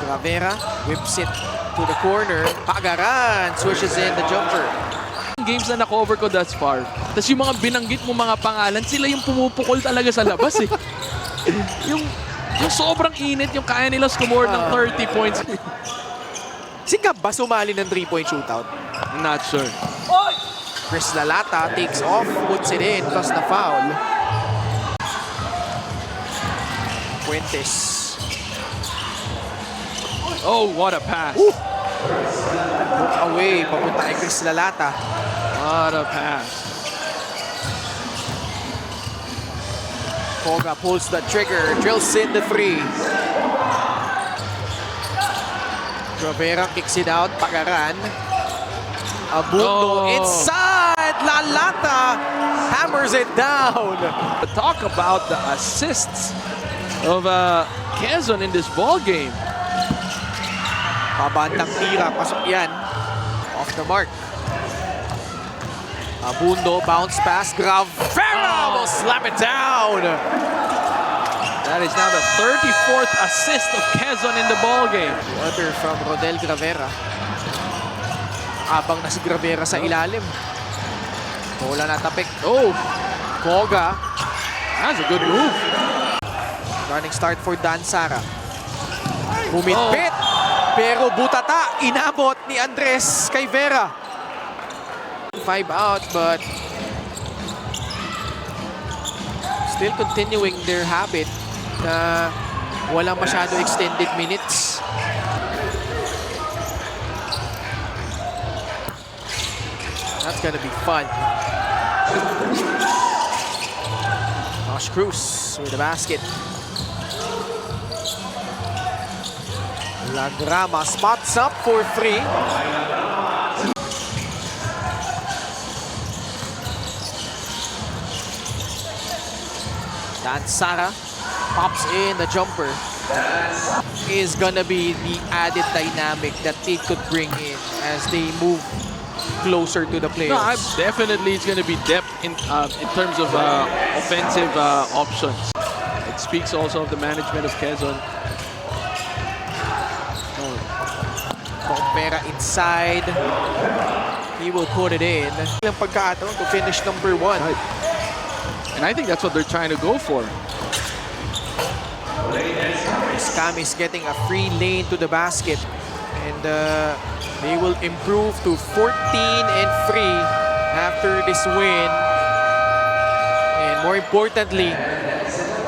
Gravera whips it to the corner. Pagaran swishes in the jumper. Games na na-cover ko thus far. Tapos yung mga binanggit mo mga pangalan, sila yung pumupukol talaga sa labas eh. yung sobrang init, yung kaya nila score ng 30 points. Si Gab ba sumali ng 3-point shootout? I'm not sure. Chris Lalata takes off, puts it in, plus the foul. Fuentes. Oh, what a pass. Look away, papunta kay Chris Lalata. What a pass. Koga pulls the trigger, drills in the three. Gravera kicks it out, Pagaran. Abundo inside, Lalata hammers it down. Talk about the assists of Quezon in this ball game. Pabandang tira, pasok yan. Off the mark. Abundo, bounce pass, Gravera will slap it down. That is now the 34th assist of Quezon in the ball game. Water from Rodel Gravera. Abang na si Gravera sa ilalim. Bola na tapik. Oh, Koga. that's a good move. Running start for Dan Sara. Bumitbit. Pero butata. Inabot ni Andres kay Vera. 5 out, but still continuing their habit na walang masyado extended minutes. That's gonna be fun. Josh Cruz with the basket. Lagrama spots up for 3. Dan Sara pops in the jumper. Is gonna be the added dynamic that they could bring in as they move closer to the No, playoffs. definitely it's going to be depth in terms of offensive options. It speaks also of the management of Quezon. Compera inside. He will put it in. Ang pagkakataon to finish number 1. Right. And I think that's what they're trying to go for. Scam is getting a free lane to the basket. And they will improve to 14-3 after this win. And more importantly,